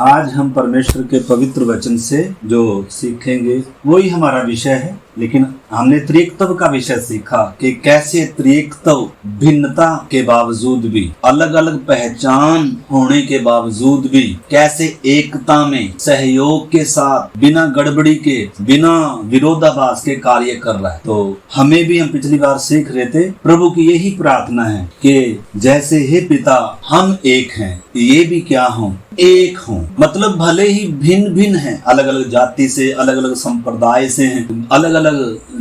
आज हम परमेश्वर के पवित्र वचन से जो सीखेंगे वही हमारा विषय है। लेकिन हमने त्रिएकत्व का विषय सीखा कि कैसे त्रिएकत्व भिन्नता के बावजूद भी, अलग अलग पहचान होने के बावजूद भी कैसे एकता में सहयोग के साथ, बिना गड़बड़ी के, बिना विरोधाभास के कार्य कर रहा है। तो हमें भी, हम पिछली बार सीख रहे थे, प्रभु की यही प्रार्थना है कि जैसे हे पिता हम एक हैं, ये भी क्या हों, एक हों। मतलब भले ही भिन्न भिन्न हैं, अलग अलग जाति से, अलग अलग संप्रदाय से हैं, अलग अलग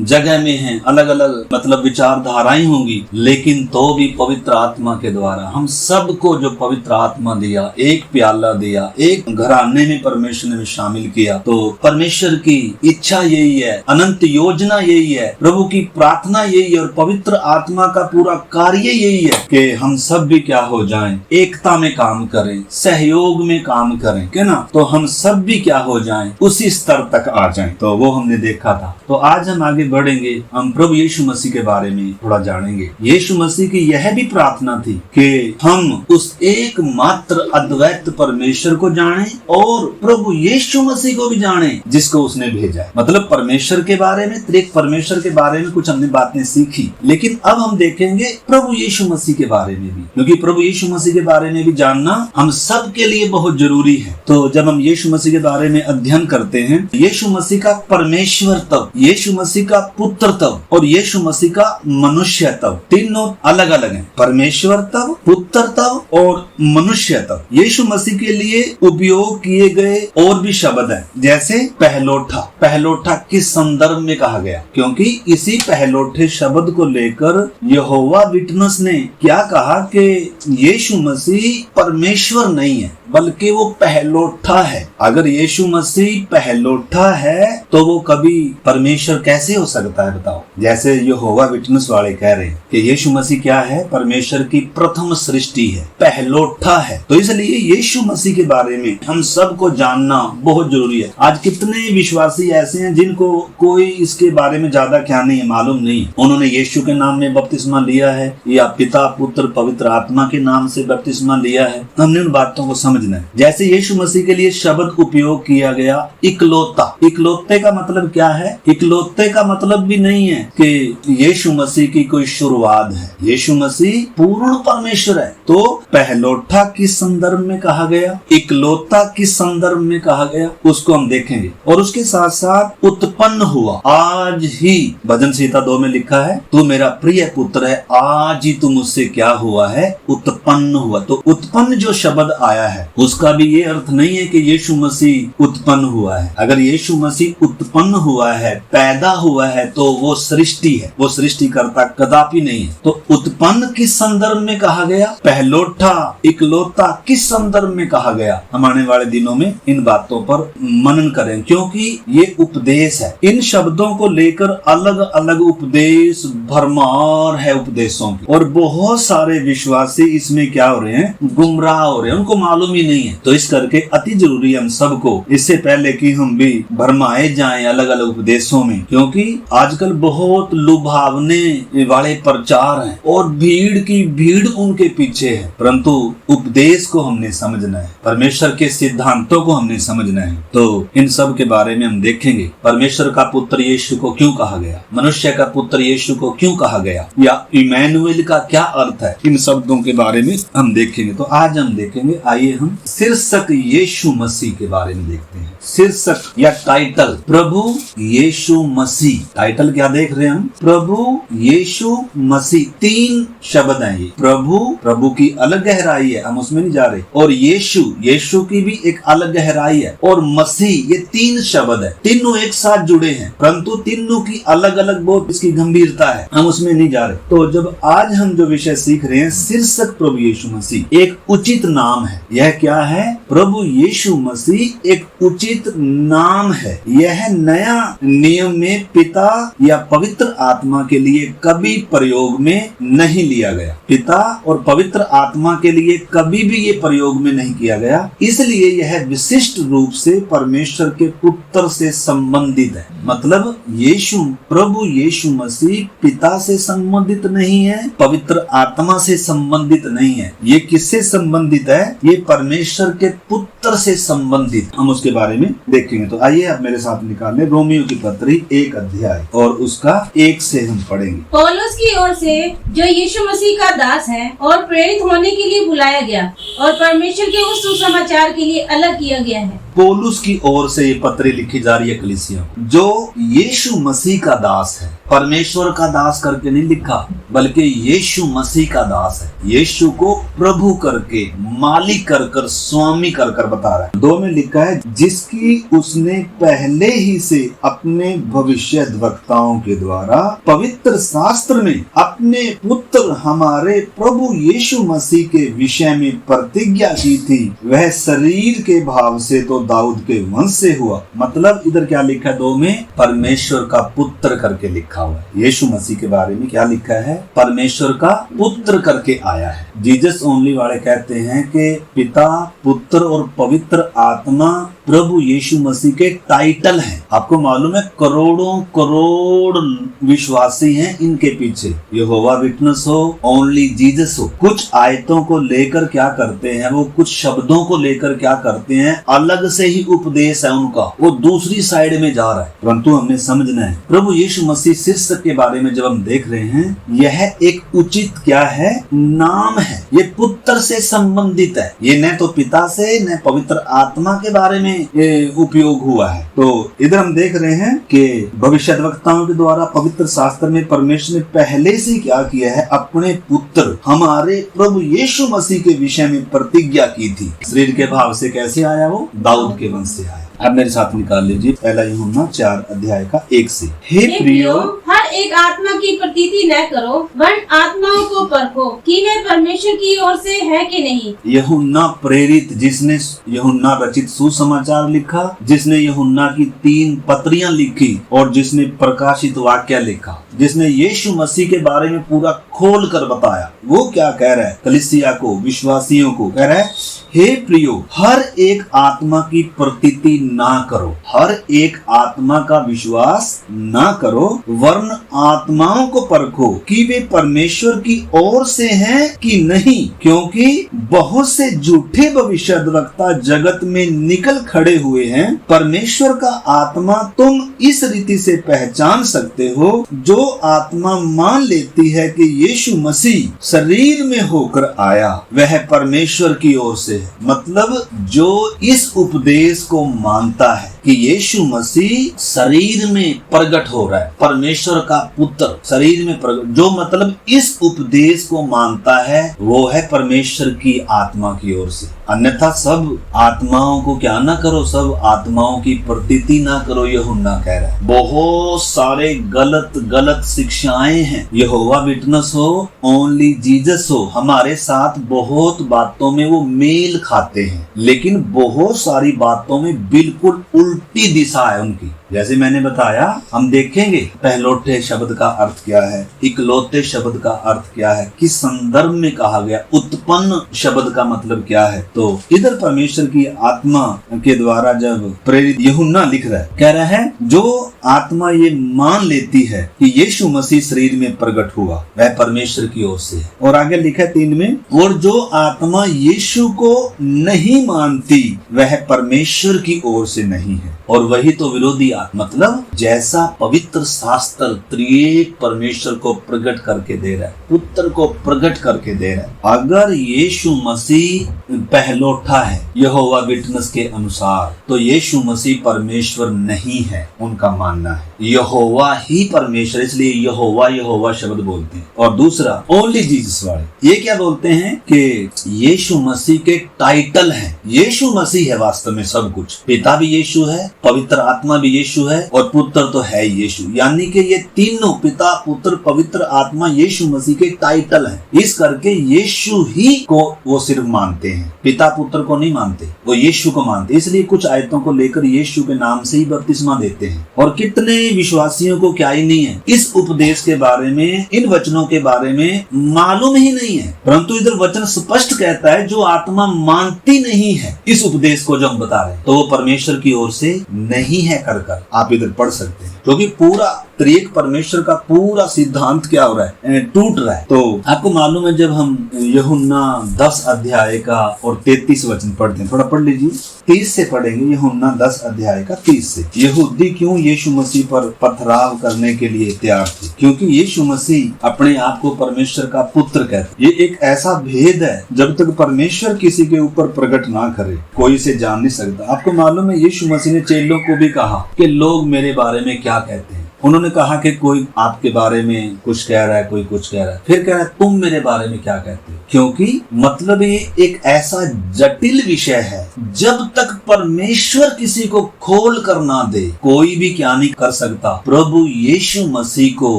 जगह में हैं, अलग अलग मतलब विचारधाराएं होंगी, लेकिन तो भी पवित्र आत्मा के द्वारा हम सबको जो पवित्र आत्मा दिया, एक प्याला दिया, एक घराने में परमेश्वर ने शामिल किया। तो परमेश्वर की इच्छा यही है, अनंत योजना यही है, प्रभु की प्रार्थना यही है और पवित्र आत्मा का पूरा कार्य यही है कि हम सब भी क्या हो जाएं, एकता में काम करें, सहयोग में काम करें, क्या ना। तो हम सब भी क्या हो जाएं, उसी स्तर तक आ जाएं। तो वो हमने देखा था। तो आज हम आगे बढ़ेंगे, हम प्रभु यीशु मसीह के बारे में थोड़ा जानेंगे। यीशु मसीह की यह भी प्रार्थना थी कि हम उस एकमात्र अद्वैत परमेश्वर को जानें और प्रभु यीशु मसीह को भी जानें जिसको उसने भेजा है। मतलब परमेश्वर के बारे में, त्रिएक परमेश्वर के बारे में कुछ हमने बातें सीखी, लेकिन अब हम देखेंगे प्रभु यीशु मसीह के बारे में भी, क्योंकि प्रभु यीशु मसीह के बारे में भी जानना हम सब के लिए बहुत जरूरी है। तो जब हम यीशु मसीह के बारे में अध्ययन करते हैं, यीशु मसीह का परमेश्वर तब, यीशु मसीह का पुत्र तब और यीशु मसीह का मनुष्य तब, तीनों अलग अलग हैं। परमेश्वर तब, पुत्र तब और मनुष्य तब। यीशु मसीह के लिए उपयोग किए गए और भी शब्द हैं, जैसे पहलोठा। पहलोठा किस संदर्भ में कहा गया? क्योंकि इसी पहलोठे शब्द को लेकर यहोवा विटनेस ने क्या कहा कि यीशु मसीह परमेश्वर नहीं है बल्कि वो पहलोठा है। अगर यीशु मसीह पहलोठा है तो वो कभी परमेश्वर कैसे हो सकता है, बताओ। जैसे यहोवा विटनेस वाले कह रहे हैं कि यीशु मसीह क्या है, परमेश्वर की प्रथम सृष्टि है, पहलोठा है। तो इसलिए यीशु मसीह के बारे में हम सबको जानना बहुत जरूरी है। आज कितने विश्वासी ऐसे हैं जिनको कोई इसके बारे में ज्यादा क्या नहीं है, मालूम नहीं। उन्होंने यीशु के नाम में बपतिस्मा लिया है या पिता पुत्र पवित्र आत्मा के नाम से बपतिस्मा लिया है। हमने उन बातों को समझना है। जैसे यीशु मसीह के लिए शब्द उपयोग किया गया इकलौता। इकलौते का मतलब क्या है? इकलौते का मतलब भी नहीं है कि यीशु मसीह की कोई शुरुआत है। यीशु मसीह पूर्ण परमेश्वर है। तो पहलोठा किस संदर्भ में कहा गया, इकलौता किस संदर्भ में कहा गया, उसको हम देखेंगे। और उसके साथ साथ उत्पन्न हुआ, आज ही भजन संहिता 2 में लिखा है, तू मेरा प्रिय पुत्र है, आज ही तू मुझसे क्या हुआ है, उत्पन्न हुआ। तो उत्पन्न जो शब्द आया है उसका भी ये अर्थ नहीं है कि यीशु मसीह उत्पन्न हुआ है। अगर यीशु मसीह उत्पन्न हुआ है, पैदा हुआ है, तो वो सृष्टि है, वो सृष्टिकर्ता कदापि नहीं है। तो उत्पन्न किस संदर्भ में कहा गया, पहलोठा इकलौता किस संदर्भ में कहा गया, हम आने वाले दिनों में इन बातों पर मनन करें, क्योंकि ये उपदेश है। इन शब्दों को लेकर अलग अलग उपदेश भरमार है उपदेशों की, और बहुत सारे विश्वासी इसमें क्या हो रहे हैं, गुमराह हो रहे हैं, उनको मालूम ही नहीं है। तो इस करके अति जरूरी हम सबको, इससे पहले कि हम भी भरमाए जाएं अलग अलग उपदेशों में, क्योंकि आजकल बहुत लुभावने वाले प्रचार हैं और भीड़ की भीड़ उनके पीछे है, परंतु उपदेश को हमने समझना है, परमेश्वर के सिद्धांतों को हमने समझना है। तो इन सब के बारे में हम देखेंगे। परमेश्वर का पुत्र यीशु को क्यों कहा गया, मनुष्य का पुत्र यीशु को क्यों कहा गया, या इमैनुएल का क्या अर्थ है, इन शब्दों के बारे में हम देखेंगे। तो आज हम देखेंगे, आइए हम शीर्षक यीशु मसीह के बारे में देखते हैं। शीर्षक या टाइटल प्रभु यीशु मसीह। टाइटल क्या देख रहे हैं हम, प्रभु यीशु मसीह। 3 शब्द हैं ये। प्रभु, प्रभु की अलग गहराई है, हम उसमें नहीं जा रहे, और यीशु, यीशु की भी एक अलग गहराई है, और मसीह, ये 3 शब्द है। तीनों एक साथ जुड़े हैं, परंतु तीनों की अलग अलग बहुत इसकी गंभीरता है, हम उसमें नहीं जा रहे। तो जब आज हम जो विषय सीख रहे हैं, शीर्षक प्रभु यीशु मसीह एक उचित नाम है। यह क्या है, प्रभु यीशु मसीह एक उचित नाम है। यह नया नियम में पिता या पवित्र आत्मा के लिए कभी प्रयोग में नहीं लिया गया। पिता और पवित्र आत्मा के लिए कभी भी ये प्रयोग में नहीं किया गया, इसलिए यह विशिष्ट रूप से परमेश्वर के पुत्र से संबंधित है। मतलब यीशु, प्रभु यीशु मसीह पिता से संबंधित नहीं है, पवित्र आत्मा से संबंधित नहीं है। ये किससे संबंधित है, ये परमेश्वर परमेश्वर के पुत्र से संबंधित हम उसके बारे में देखेंगे। तो आइए आप मेरे साथ निकाल ले रोमियो की पत्री 1 अध्याय और उसका 1 से हम पढ़ेंगे। पौलुस की ओर से जो यीशु मसीह का दास है और प्रेरित होने के लिए बुलाया गया और परमेश्वर के उस सुसमाचार के लिए अलग किया गया है। पौलुस की ओर से ये पत्री लिखी जा रही है कलीसिया, जो यीशु मसीह का दास है। परमेश्वर का दास करके नहीं लिखा, बल्कि यीशु मसीह का दास है। यीशु को प्रभु करके, मालिक कर कर, स्वामी कर कर बता रहा है। 2 में लिखा है जिसकी उसने पहले ही से अपने भविष्यद्वक्ताओं के द्वारा पवित्र शास्त्र में अपने पुत्र हमारे प्रभु यीशु मसीह के विषय में प्रतिज्ञा की थी। वह शरीर के भाव से तो दाऊद के वंश से हुआ। मतलब इधर क्या लिखा है 2 में, परमेश्वर का पुत्र करके लिखा हुआ है। यीशु मसीह के बारे में क्या लिखा है, परमेश्वर का पुत्र करके आया है। जीसस ओनली वाले कहते हैं कि पिता, पुत्र और पवित्र आत्मा प्रभु यीशु मसीह के टाइटल हैं। आपको मालूम है करोड़ों करोड़ विश्वासी हैं इनके पीछे। यहोवा विटनेस हो, ओनली जीसस हो। कुछ आयतों को लेकर क्या करते हैं वो, कुछ शब्दों को लेकर क्या करते हैं, अलग से ही उपदेश है उनका, वो दूसरी साइड में जा रहा है। परंतु हमने समझना है प्रभु यीशु मसीह शीर्षक के बारे में जब हम देख रहे हैं, यह एक उचित क्या है, नाम है। ये पुत्र से संबंधित है। ये न तो पिता से न पवित्र आत्मा के बारे में उपयोग हुआ है। तो इधर हम देख रहे हैं कि भविष्यद्वक्ताओं के द्वारा पवित्र शास्त्र में परमेश्वर ने पहले से क्या किया है, अपने पुत्र हमारे प्रभु यीशु मसीह के विषय में प्रतिज्ञा की थी। शरीर के भाव से कैसे आया वो, दाऊद के वंश से आया। अब मेरे साथ निकाल लीजिए पहला यूहन्ना 4 अध्याय का 1 से। हे प्रियो, हर एक आत्मा की प्रतीति न करो, वरन आत्माओं को परखो कि वे परमेश्वर की ओर से है कि नहीं। यूहन्ना प्रेरित, जिसने यूहन्ना रचित सुसमाचार लिखा, जिसने यूहन्ना की 3 पत्रियां लिखी और जिसने प्रकाशित वाक्य लिखा, जिसने यीशु मसीह के बारे में पूरा खोल कर बताया, वो क्या कह रहा है कलीसिया को, विश्वासियों को कह रहा है, हे प्रियो, हर एक आत्मा की प्रतीति ना करो, हर एक आत्मा का विश्वास ना करो, वरन आत्माओं को परखो कि वे परमेश्वर की ओर से हैं कि नहीं, क्योंकि बहुत से झूठे भविष्यद्वक्ता जगत में निकल खड़े हुए हैं। परमेश्वर का आत्मा तुम इस रीति से पहचान सकते हो, जो आत्मा मान लेती है कि यीशु मसीह शरीर में होकर आया, वह परमेश्वर की ओर से है। मतलब जो इस उपदेश को मानता है कि यीशु मसीह शरीर में प्रकट हो रहा है, परमेश्वर का पुत्र शरीर में प्रकट, जो मतलब इस उपदेश को मानता है, वो है परमेश्वर की आत्मा की ओर से। अन्यथा सब आत्माओं को क्या ना करो, सब आत्माओं की प्रतीति ना करो, यूहन्ना कह रहा है। बहुत सारे गलत गलत शिक्षाएं हैं। यहोवा विटनेस हो, ओनली जीसस हो, हमारे साथ बहुत बातों में वो मेल खाते हैं, लेकिन बहुत सारी बातों में बिल्कुल उल्टी दिशा है उनकी। जैसे मैंने बताया, हम देखेंगे पहलोठे शब्द का अर्थ क्या है, इकलौते शब्द का अर्थ क्या है, किस संदर्भ में कहा गया, उत्पन्न शब्द का मतलब क्या है। तो इधर परमेश्वर की आत्मा के द्वारा जब प्रेरित यूहन्ना लिख रहा है, कह रहा है जो आत्मा ये मान लेती है कि यीशु मसीह शरीर में प्रकट हुआ, वह परमेश्वर की ओर से है। और आगे लिखा है 3 में, और जो आत्मा यीशु को नहीं मानती, वह परमेश्वर की ओर से नहीं है, और वही तो विरोधी आत्मा। मतलब जैसा पवित्र शास्त्र त्रिएक परमेश्वर को प्रकट करके दे रहा है, पुत्र को प्रकट करके दे रहा है, अगर यीशु मसीह पहलोठा है यहोवा विटनेस के अनुसार, तो यीशु मसीह परमेश्वर नहीं है, उनका मानना है। यहोवा ही परमेश्वर, इसलिए यहोवा यहोवा शब्द बोलते हैं। और दूसरा ओनली जीसस वाले ये क्या बोलते हैं कि यीशु मसीह के टाइटल हैं, यीशु मसीह है वास्तव में सब कुछ। पिता भी यीशु है, पवित्र आत्मा भी यीशु है, और पुत्र तो है यीशु। यानी कि ये तीनों, पिता, पुत्र, पवित्र आत्मा, यीशु मसीह के टाइटल हैं। इस करके यीशु ही को वो सिर्फ मानते हैं, पिता पुत्र को नहीं मानते, वो यीशु को मानते। इसलिए कुछ आयतों को लेकर यीशु के नाम से ही बपतिस्मा देते हैं। और कितने विश्वासियों को क्या ही नहीं है, इस उपदेश के बारे में, इन वचनों के बारे में मालूम ही नहीं है। परंतु इधर वचन स्पष्ट कहता है, जो आत्मा मानती नहीं है इस उपदेश को जो हम बता रहे हैं, तो वो परमेश्वर की ओर से नहीं है कर आप इधर पढ़ सकते हैं। क्योंकि पूरा त्रिएक परमेश्वर का पूरा सिद्धांत क्या हो रहा है, टूट रहा है। तो आपको मालूम है, जब हम यूहन्ना 10 अध्याय का और 33 वचन पढ़ते हैं, थोड़ा पढ़ लीजिए, 30 से पढ़ेंगे, यूहन्ना 10 अध्याय का 30 से। यहूदी क्यों यीशु मसीह पर पथराव करने के लिए तैयार थे? क्योंकि यीशु मसीह अपने आप को परमेश्वर का पुत्र कहते। ये एक ऐसा भेद है, जब तक परमेश्वर किसी के ऊपर प्रकट ना करे कोई इसे जान नहीं सकता। आपको मालूम है, यीशु मसीह ने चेलों को भी कहा कि लोग मेरे बारे में क्या कहते हैं। उन्होंने कहा कि कोई आपके बारे में कुछ कह रहा है, कोई कुछ कह रहा है, फिर कह रहा है तुम मेरे बारे में क्या कहते हो? क्योंकि मतलब ये एक ऐसा जटिल विषय है, जब तक परमेश्वर किसी को खोल कर ना दे कोई भी क्या नहीं कर सकता। प्रभु यीशु मसीह को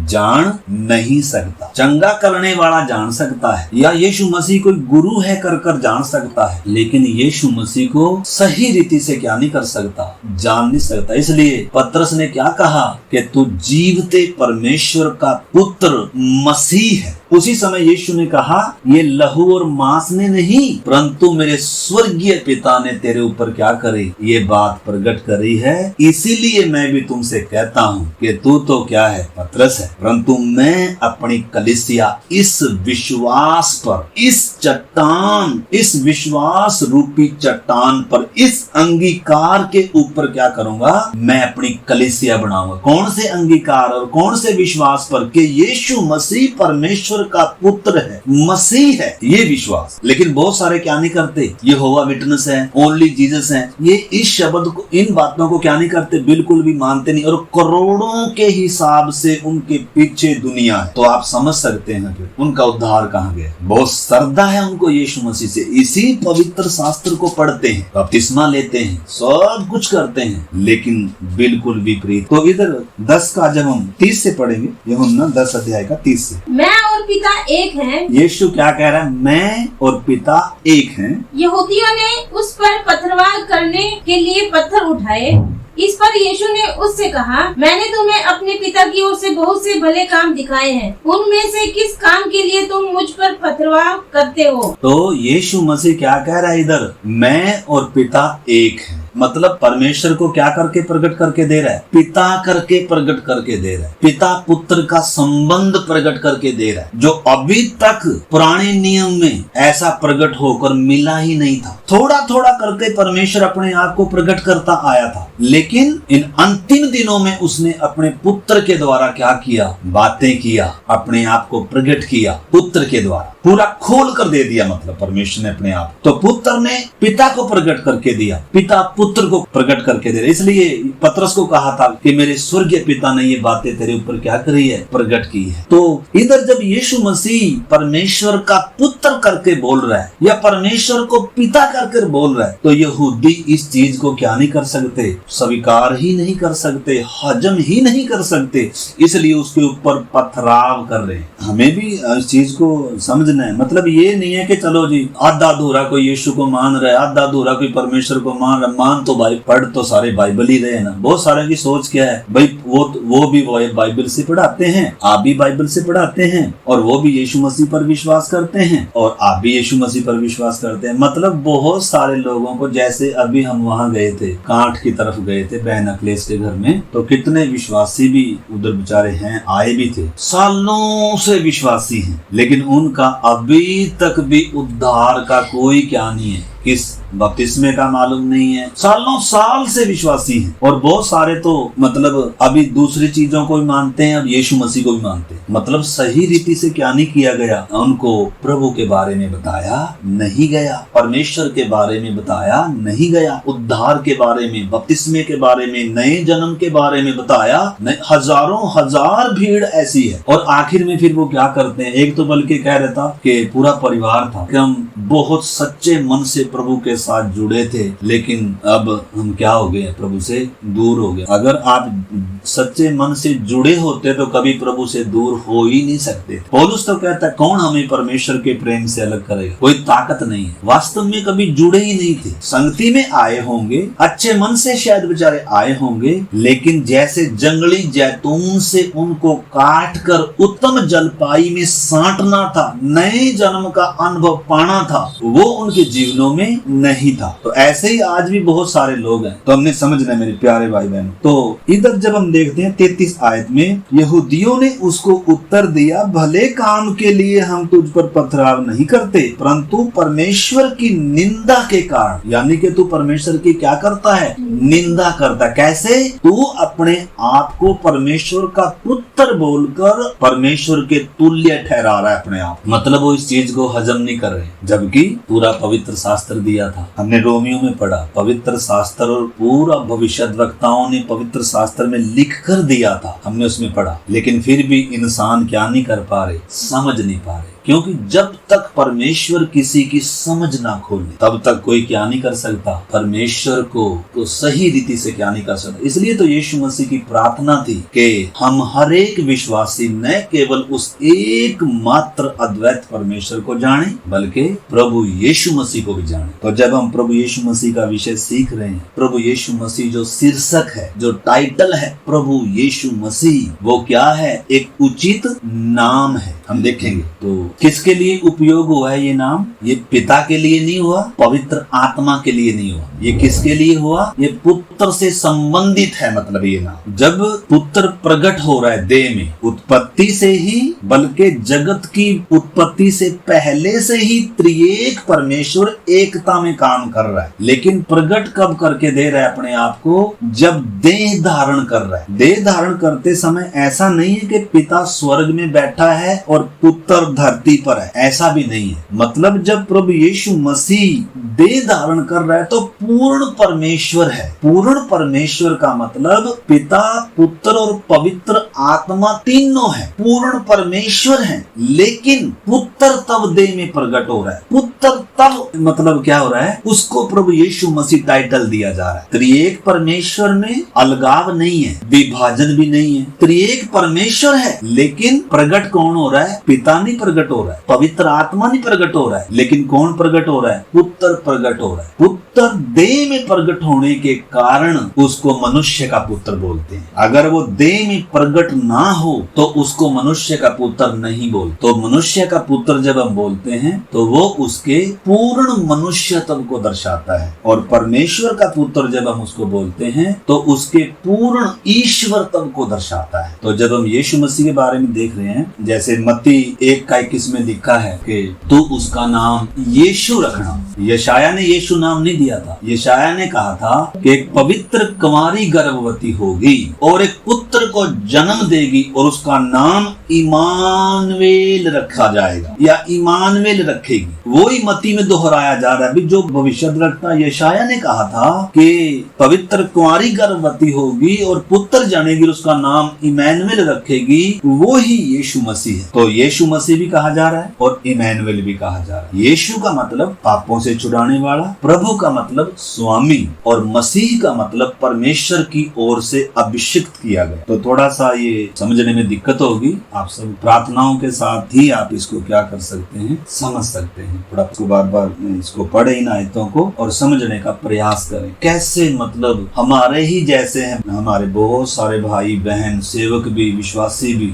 जान नहीं सकता। चंगा करने वाला जान सकता है, या यीशु मसीह कोई गुरु है कर जान सकता है, लेकिन यीशु मसीह को सही रीति से क्या नहीं कर सकता, जान नहीं सकता। इसलिए पतरस ने क्या कहा कि तू जीवते परमेश्वर का पुत्र मसीह है। उसी समय यीशु ने कहा, ये लहू और मांस ने नहीं, परंतु मेरे स्वर्गीय पिता ने तेरे ऊपर क्या करी, ये बात प्रकट करी है। इसीलिए मैं भी तुमसे कहता हूँ कि तू तो क्या है, पतरस है, परंतु मैं अपनी कलीसिया इस विश्वास पर, इस चट्टान, इस विश्वास रूपी चट्टान पर, इस अंगीकार के ऊपर क्या करूंगा, मैं अपनी कलीसिया बनाऊंगा। कौन से अंगीकार और कौन से विश्वास पर? कि यीशु मसीह परमेश्वर का पुत्र है, मसीह है, ये विश्वास। लेकिन बहुत सारे क्या नहीं करते, यहोवा विटनेस है, ओनली जीसस है, ये इस शब्द को, इन बातों को क्या नहीं करते, बिल्कुल भी मानते नहीं, और करोड़ों के हिसाब से उनके पीछे दुनिया है। तो आप समझ सकते हैं फिर उनका उद्धार कहाँ गया। बहुत श्रद्धा है उनको यीशु मसीह से, इसी पवित्र शास्त्र को पढ़ते हैं, बपतिस्मा लेते हैं, सब कुछ करते हैं, लेकिन बिल्कुल विपरीत। तो इधर 10 का जब हम 30 से पढ़ेंगे, यूहन्ना 10 अध्याय का 30 से, मैं और पिता एक हैं। यीशु क्या कह रहा है, मैं और पिता एक हैं। यहूदियों ने उस पर पथरवाह करने के लिए पत्थर उठाए। इस पर यीशु ने उससे कहा, मैंने तुम्हें अपने पिता की ओर से बहुत से भले काम दिखाए हैं, उनमें से किस काम के लिए तुम मुझ पर पथरवाह करते हो? तो यीशु मसीह क्या कह रहा है इधर, मैं और पिता एक हैं। मतलब परमेश्वर को क्या करके प्रकट करके दे रहा है, पिता करके प्रकट करके दे रहा है, पिता पुत्र का संबंध प्रकट करके दे रहा है, जो अभी तक पुराने नियम में ऐसा प्रकट होकर मिला ही नहीं था। थोड़ा थोड़ा करके परमेश्वर अपने आप को प्रकट करता आया था, लेकिन इन अंतिम दिनों में उसने अपने पुत्र के द्वारा क्या किया, बातें किया, अपने आप को प्रकट किया, पुत्र के द्वारा पूरा खोल कर दे दिया। मतलब परमेश्वर ने अपने आप, तो पुत्र ने पिता को प्रकट करके दिया, पिता पुत्र को प्रकट करके दे रहे। इसलिए पतरस को कहा था कि मेरे स्वर्गीय पिता ने ये बातें तेरे ऊपर क्या करी है, प्रकट की है। तो इधर जब यीशु मसीह परमेश्वर का पुत्र करके बोल रहा है, या परमेश्वर को पिता करके बोल रहा है, तो यहूदी इस चीज को क्या नहीं कर सकते, स्वीकार ही नहीं कर सकते, हजम ही नहीं कर सकते, इसलिए उसके ऊपर पथराव कर रहे हैं। हमें भी इस चीज को समझना है। मतलब ये नहीं है कि चलो जी आधा अधूरा कोई यीशु को मान रहा है, आधा अधूरा कोई परमेश्वर को मान रहा है, मान तो भाई पढ़ तो सारे बाइबल ही रहे ना। बहुत सारे की सोच क्या है भाई, वो भी बाइबल से पढ़ाते हैं, आप भी बाइबल से पढ़ाते हैं, और वो भी यीशु मसीह पर विश्वास करते हैं, और आप भी यीशु मसीह पर विश्वास करते हैं। मतलब बहुत सारे लोगों को, जैसे अभी हम वहाँ गए थे, कांठ की तरफ गए थे बहन अखिलेश के घर में, तो कितने विश्वासी भी उधर बेचारे हैं, आए भी थे, सालों से विश्वासी हैं, लेकिन उनका अभी तक भी उद्धार का कोई क्या नहीं है, किस बपतिस्मे का मालूम नहीं है, सालों साल से विश्वासी हैं। और बहुत सारे तो मतलब अभी दूसरी चीजों को भी मानते हैं, अब यीशु मसीह को भी मानते हैं। मतलब सही रीति से क्या नहीं किया गया, उनको प्रभु के बारे में बताया नहीं गया, परमेश्वर के बारे में बताया नहीं गया, उद्धार के बारे में, बपतिस्मे के बारे में, नए जन्म के बारे में बताया नहीं। हजारों हजार भीड़ ऐसी है, और आखिर में फिर वो क्या करते हैं, एक तो बल्कि कह रहा था कि पूरा परिवार था कि हम बहुत सच्चे मन से प्रभु के साथ जुड़े थे, लेकिन अब हम क्या हो गए, प्रभु से दूर हो गए। अगर आप सच्चे मन से जुड़े होते तो कभी प्रभु से दूर हो ही नहीं सकते। पौलुस तो कहता है, कौन हमें परमेश्वर के प्रेम से अलग करेगा, कोई ताकत नहीं है। वास्तव में कभी जुड़े ही नहीं थे, संगति में आए होंगे, अच्छे मन से शायद बेचारे आए होंगे, लेकिन जैसे जंगली जैतून से उनको काट कर उत्तम जलपाई में साटना था, नए जन्म का अनुभव पाना था, था वो उनके जीवनों में नहीं था। तो ऐसे ही आज भी बहुत सारे लोग हैं। तो हमने समझना मेरे प्यारे भाई बहनों। तो इधर जब हम देखते हैं 33 आयत में, यहूदियों ने उसको उत्तर दिया, भले काम के लिए हम तुझ पर पथराव नहीं करते, परंतु परमेश्वर की निंदा के कारण, यानी कि तू परमेश्वर की क्या करता है, निंदा करता है। कैसे? तू अपने आप को परमेश्वर का पुत्र बोलकर परमेश्वर के तुल्य ठहरा रहा है अपने आप। मतलब वो इस चीज को हजम नहीं कर रहे, जबकि पूरा पवित्र शास्त्र दिया था। हमने रोमियो में पढ़ा, पवित्र शास्त्र और पूरा भविष्यद्वक्ताओं ने पवित्र शास्त्र में लिख कर दिया था, हमने उसमें पढ़ा। लेकिन फिर भी इंसान क्या नहीं कर पा रहे, समझ नहीं पा रहे। क्योंकि जब तक परमेश्वर किसी की समझ ना खोले तब तक कोई क्या नहीं कर सकता, परमेश्वर को तो सही रीति से क्या नहीं कर सकता। इसलिए तो यीशु मसीह की प्रार्थना थी कि हम हर एक विश्वासी न केवल उस एकमात्र अद्वैत परमेश्वर को जाने, बल्कि प्रभु यीशु मसीह को भी जाने। तो जब हम प्रभु यीशु मसीह का विषय सीख रहे हैं, प्रभु यीशु मसीह जो शीर्षक है, जो टाइटल है प्रभु यीशु मसीह, वो क्या है, एक उचित नाम है। हम देखेंगे तो किसके लिए उपयोग हुआ है ये नाम? ये पिता के लिए नहीं हुआ, पवित्र आत्मा के लिए नहीं हुआ। ये किसके लिए हुआ? ये पुत्र से संबंधित है। मतलब ये नाम जब पुत्र प्रकट हो रहा है देह में, उत्पत्ति से ही, बल्कि जगत की उत्पत्ति से पहले से ही त्रिएक परमेश्वर एकता में काम कर रहा है। लेकिन प्रकट कब करके दे रहा है अपने आप को? जब देह धारण कर रहा है। देह धारण करते समय ऐसा नहीं है कि पिता स्वर्ग में बैठा है और पुत्र धरती पर है, ऐसा भी नहीं है। मतलब जब प्रभु यीशु मसीह देह धारण कर रहा है तो पूर्ण परमेश्वर है। पूर्ण परमेश्वर का मतलब पिता, पुत्र और पवित्र आत्मा तीनों है, पूर्ण परमेश्वर है। लेकिन पुत्र तब देह में प्रकट हो रहा है। पुत्र तब मतलब क्या हो रहा है, उसको प्रभु यीशु मसीह टाइटल दिया जा रहा है। त्रिएक परमेश्वर में अलगाव नहीं है, विभाजन भी नहीं है। त्रिएक परमेश्वर है, लेकिन प्रकट कौन हो रहा है? पिता नहीं प्रकट हो रहा है, पवित्र आत्मा नहीं प्रकट हो रहा है, लेकिन कौन प्रकट हो रहा है? पुत्र प्रकट हो रहा है। पुत्र देह में प्रकट होने के कारण उसको मनुष्य का पुत्र बोलते हैं। अगर वो देह में प्रकट ना हो तो उसको मनुष्य का पुत्र नहीं बोलते। तो मनुष्य का पुत्र जब हम बोलते हैं तो वो उसके पूर्ण मनुष्यत्व को दर्शाता है, और परमेश्वर का पुत्र जब हम उसको बोलते हैं तो उसके पूर्ण ईश्वरत्व को दर्शाता है। तो जब हम यीशु मसीह के बारे में देख रहे हैं, जैसे मत्ती 1:21 में लिखा है कि तू उसका नाम यीशु रखना। यशाया ने यीशु नाम नहीं दिया था। यशाया ने कहा था कि एक पवित्र कुंवारी गर्भवती होगी और एक पुत्र को जन्म देगी और उसका नाम इमानुएल रखा जाएगा, या इमानुएल रखेगी। वो ही मत्ती में दोहराया जा रहा है। जो भविष्यद्वक्ता यशाया ने कहा था कि पवित्र कुंवारी गर्भवती होगी और पुत्र जनेगी, उसका नाम इमानुएल रखेगी, वो ही यीशु मसीह है। तो यीशु मसीह भी कहा जा रहा है और इमानुएल भी कहा जा रहा है। यीशु का मतलब पापों से छुड़ाने वाला, प्रभु का मतलब स्वामी, और मसीह का मतलब परमेश्वर की ओर से अभिषिक्त किया गया। तो थोड़ा सा ये समझने में दिक्कत होगी। आप सब प्रार्थनाओं के साथ ही आप इसको क्या कर सकते हैं, समझ सकते हैं। थोड़ा बार बार इसको पढ़े इन आयतों को और समझने का प्रयास करें। कैसे मतलब हमारे ही जैसे हैं, हमारे बहुत सारे भाई बहन, सेवक भी, विश्वासी भी,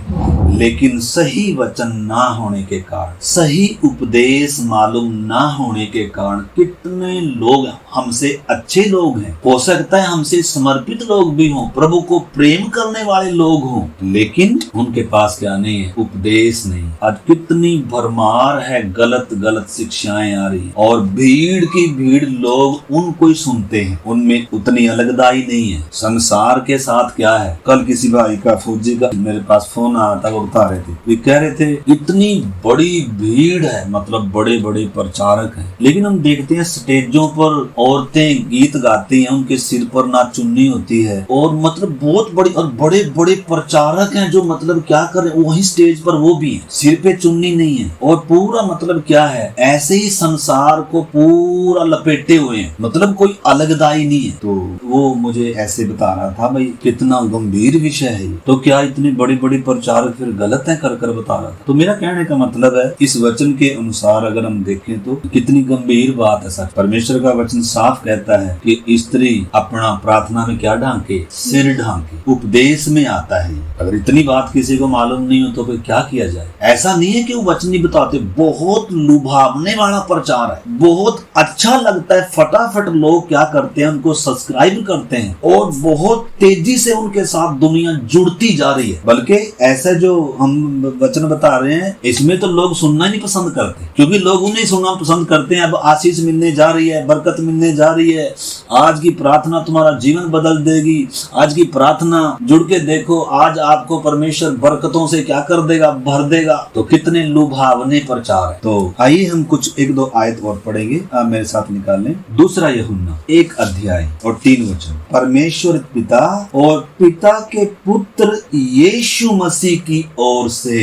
लेकिन सही वचन ना होने के कारण, सही उपदेश मालूम ना होने के कारण कितने लोग हमसे अच्छे लोग हैं, हो सकता है हमसे समर्पित लोग भी हों, प्रभु को प्रेम करने वाले लोग हों, लेकिन उनके पास क्या नहीं है, उपदेश नहीं। आज कितनी भरमार है, गलत गलत शिक्षाएं आ रही, और भीड़ की भीड़ लोग उनको ही सुनते हैं, उनमें उतनी अलगदाई नहीं है। संसार के साथ क्या है, कल किसी भाई का, फौजी का मेरे पास फोन आया था, वो बता रहे थे, वे कह रहे थे इतनी बड़ी भीड़ है, मतलब बड़े बड़े प्रचारक हैं, लेकिन हम देखते हैं स्टेजों पर औरतें गीत गाती हैं, उनके सिर पर ना चुन्नी होती है, और मतलब बहुत बड़ी, और बड़े बड़े प्रचारक हैं जो मतलब क्या कर रहे हैं, वही स्टेज पर वो भी है, सिर पे चुन्नी नहीं है, और पूरा मतलब क्या है, ऐसे ही संसार को पूरा लपेटे हुए हैं, मतलब कोई अलगदाई नहीं है। तो वो मुझे ऐसे बता रहा था, भाई कितना गंभीर विषय है। तो क्या इतने बड़े बड़े प्रचारक फिर फिर गलत है कर बता रहा था। तो मेरा कहने का मतलब है इस वचन के अनुसार अगर हम देखें तो कितनी गंभीर बात है। सर परमेश्वर का वचन साफ कहता है कि स्त्री अपना प्रार्थना में क्या ढांके, सिर ढांके। उपदेश में आता है। अगर इतनी बात किसी को मालूम नहीं हो तो फिर क्या किया जाए। ऐसा नहीं है कि वो वचन नहीं बताते, बहुत लुभावने वाला प्रचार है, बहुत अच्छा लगता है। फटाफट लोग क्या करते हैं, उनको सब्सक्राइब करते हैं और बहुत तेजी से उनके साथ दुनिया जुड़ती जा रही है। बल्कि ऐसा जो हम वचन बता रहे हैं इसमें तो लोग सुनना ही नहीं पसंद करते, क्योंकि लोग उन्हें सुनना पसंद करते हैं। अब आशीष मिलने जा रही है, बरकत मिलने जा रही है, आज की प्रार्थना तुम्हारा जीवन बदल देगी, आज की प्रार्थना जुड़ के देखो, आज आपको परमेश्वर बरकतों से क्या कर देगा, भर देगा। तो कितने लुभावने प्रचार है। तो आइए हम कुछ 1-2 आयत और पढ़ेंगे, आप मेरे साथ निकाल लें। दूसरा यूहन्ना 1 अध्याय और 3 वचन। परमेश्वर पिता और पिता के पुत्र यीशु मसीह की ओर से।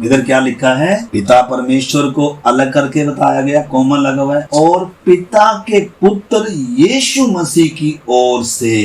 इधर क्या लिखा है, पिता परमेश्वर को अलग करके बताया गया, कॉमा लगा हुआ है, और पिता के पुत्र यीशु मसीह की ओर से।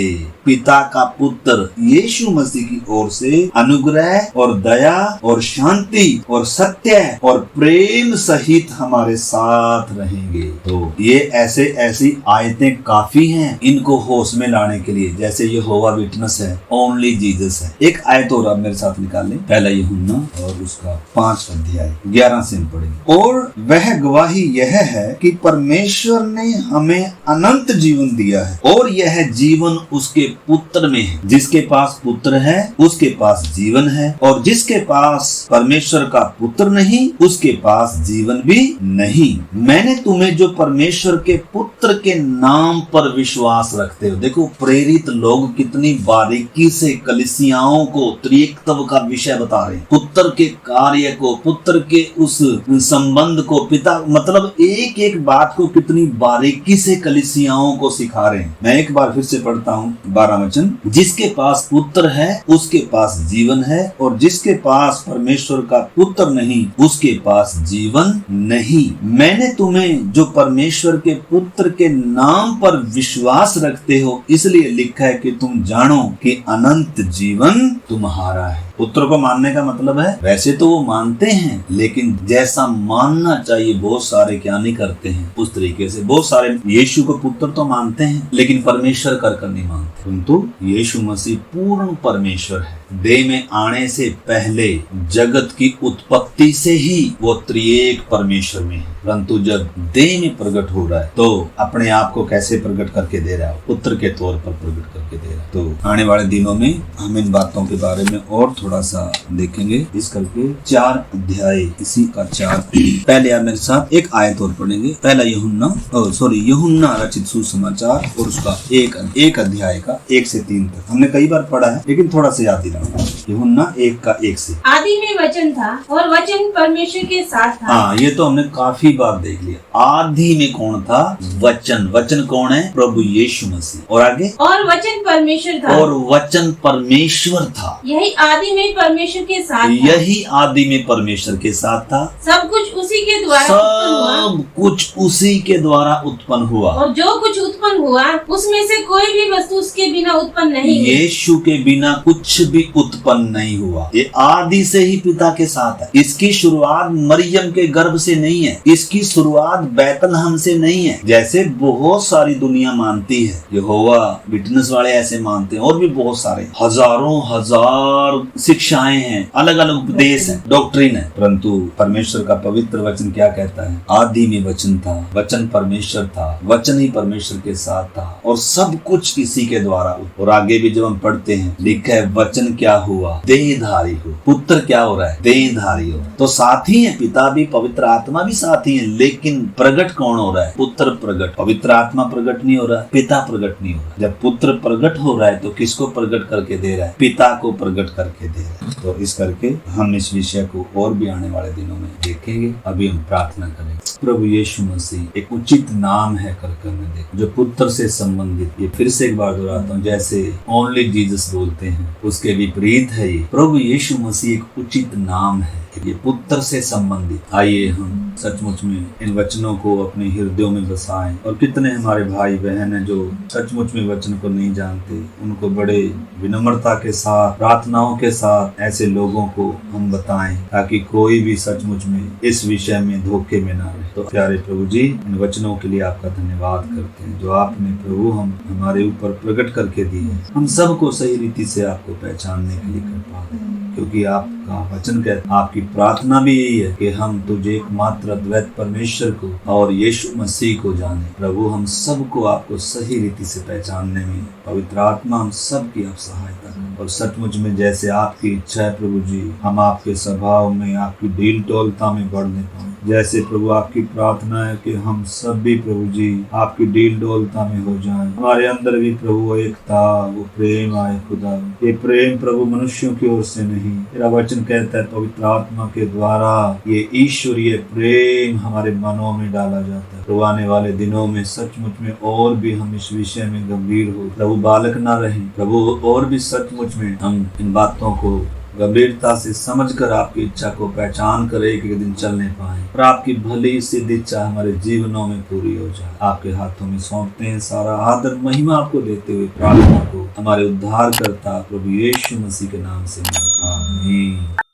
पिता का पुत्र यीशु मसीह की ओर से अनुग्रह और दया और शांति और सत्य और प्रेम सहित हमारे साथ रहेंगे। तो ये ऐसी आयतें काफी हैं इनको होश में लाने के लिए। जैसे यहोवा विटनेस है, ओनली जीसस है। एक आयत और आप मेरे साथ निकाल लें, पहला यूहन्ना और उसका 5 अध्याय 11 से पढ़ेंगे। और वह गवाही यह है कि परमेश्वर ने हमें अनंत जीवन दिया है और यह जीवन उसके पुत्र में है। जिसके पास पुत्र है उसके पास जीवन है, और जिसके पास परमेश्वर का पुत्र नहीं उसके पास जीवन भी नहीं। मैंने तुम्हें जो परमेश्वर के पुत्र के नाम पर विश्वास रखते हो, देखो प्रेरित लोग कितनी बारीकी से कलीसियाओं को त्रिएकत्व का विषय बता रहे हैं, पुत्र के कार्य को, पुत्र के उस संबंध को, पिता मतलब एक एक बात को कितनी बारीकी से कलीसियाओं को सिखा रहे हैं। मैं एक बार फिर से पढ़ता हूँ 12 वचन। जिसके पास पुत्र है उसके पास जीवन है, और जिसके पास परमेश्वर का पुत्र नहीं उसके पास जीवन नहीं। मैंने तुम्हें जो परमेश्वर के पुत्र के नाम पर विश्वास रखते हो इसलिए लिखा है कि तुम जानो कि अनंत जीवन तुम्हारा है। पुत्र को मानने का मतलब है, वैसे तो वो मानते हैं लेकिन जैसा मानना चाहिए बहुत सारे क्या नहीं करते हैं उस तरीके से। बहुत सारे यीशु को पुत्र तो मानते हैं लेकिन परमेश्वर कर नहीं मानते। परंतु यीशु मसीह पूर्ण परमेश्वर है। देह में आने से पहले जगत की उत्पत्ति से ही वो त्रिएक परमेश्वर में है, परंतु जब देह में प्रकट हो रहा है तो अपने आप को कैसे प्रकट करके दे रहा है, पुत्र के तौर पर प्रकट करके दे रहा है। तो आने वाले दिनों में हम इन बातों के बारे में और थोड़ा सा देखेंगे। इस करके 4 अध्याय इसी का 4 पहले आप मेरे साथ एक आयत और पढ़ेंगे। पहला यूहन्ना रचित सुसमाचार और उसका एक अध्याय का 1 से 3 तक। हमने कई बार पढ़ा है लेकिन थोड़ा सा याद दिलाना। यूहन्ना 1 का 1 से। आदि में वचन था और वचन परमेश्वर के साथ था। हाँ, ये तो हमने काफी बार देख लिया। आदि में कौन था? वचन। वचन कौन है? प्रभु यीशु मसीह। और आगे? और वचन परमेश्वर था। और वचन परमेश्वर था। यही आदि में परमेश्वर के साथ था। यही आदि में परमेश्वर के साथ था। सब कुछ उसी के द्वारा उत्पन्न हुआ। और जो कुछ उत्पन्न हुआ उसमें से कोई भी वस्तु उसके बिना उत्पन्न नहीं हुई। यीशु के बिना कुछ भी उत्पन्न नहीं हुआ। ये आदि से ही पिता के साथ है। इसकी शुरुआत मरियम के गर्भ से नहीं है, इसकी शुरुआत बैतलहम से नहीं है जैसे बहुत सारी दुनिया मानती है। यहोवा विटनेस वाले ऐसे मानते हैं और भी बहुत सारे हजारों हजार शिक्षाएं हैं, अलग अलग उपदेश है, डॉक्ट्रिन है। परंतु परमेश्वर का पवित्र वचन क्या कहता है? आदि में वचन था, वचन परमेश्वर था, वचन ही परमेश्वर के साथ था और सब कुछ इसी के द्वारा। और आगे भी जब हम पढ़ते हैं लिखा है वचन क्या हुआ? देहधारी हो। पुत्र क्या हो रहा है? देहधारी हो। तो साथ ही है, पिता भी पवित्र आत्मा भी साथ ही है, लेकिन प्रकट कौन हो रहा है? पुत्र प्रकट। पवित्र आत्मा प्रकट नहीं हो रहा, पिता प्रकट नहीं हो रहा। जब पुत्र प्रकट हो रहा है तो किसको प्रकट करके दे रहा है? पिता को प्रकट करके दे रहा है। तो इस करके हम इस विषय को और भी आने वाले दिनों में देखेंगे। अभी हम प्रार्थना करेंगे। प्रभु यीशु मसीह एक उचित नाम है करके हमने देखा, जो पुत्र से संबंधित। ये फिर से एक बार दोहराता हूँ, जैसे ओनली जीसस बोलते हैं उसके विपरीत है ये। प्रभु यीशु मसीह एक उचित नाम है, ये पुत्र से संबंधित। आइए हम सचमुच में इन वचनों को अपने हृदयों में बसाएं। और कितने हमारे भाई बहन हैं जो सचमुच में वचन को नहीं जानते, उनको बड़े विनम्रता के साथ, प्रार्थनाओं के साथ ऐसे लोगों को हम बताएं, ताकि कोई भी सचमुच में इस विषय में धोखे में ना रहे। तो प्यारे प्रभु जी, इन वचनों के लिए आपका धन्यवाद करते हैं जो आपने प्रभु हमारे ऊपर प्रकट करके दी है। हम सबको सही रीति से आपको पहचानने के लिए कृपा दें, क्योंकि आपका वचन कहता है, आपकी प्रार्थना भी यही है कि हम तुझे एकमात्र अद्वैत परमेश्वर को और यीशु मसीह को जाने। प्रभु, हम सबको आपको सही रीति से पहचानने में पवित्र आत्मा हम सब की आप सहायता करें। और सचमुच में जैसे आपकी इच्छा है प्रभु जी, हम आपके स्वभाव में, आपकी डील टोलता में बढ़ने पाए। जैसे प्रभु आपकी प्रार्थना है कि हम सब भी प्रभु जी आपकी डील डोलता में हो जाएं। हमारे अंदर भी प्रभु एकता, वो प्रेम आए खुदा। ये प्रेम प्रभु मनुष्यों की ओर से नहीं, तेरा वचन कहता है पवित्र आत्मा के द्वारा ये ईश्वरीय प्रेम हमारे मनों में डाला जाता है। प्रभु, आने वाले दिनों में सचमुच में और भी हम इस विषय में गंभीर हो प्रभु, बालक ना रहे प्रभु, और भी सचमुच में हम इन बातों को गंभीरता से समझकर आपकी इच्छा को पहचान कर एक दिन चलने पाए और आपकी भली सिद्ध इच्छा हमारे जीवनों में पूरी हो जाए। आपके हाथों में सौंपते हैं, सारा आदर महिमा आपको देते हुए प्रार्थना को हमारे उद्धारकर्ता प्रभु यीशु मसीह के नाम से आमीन।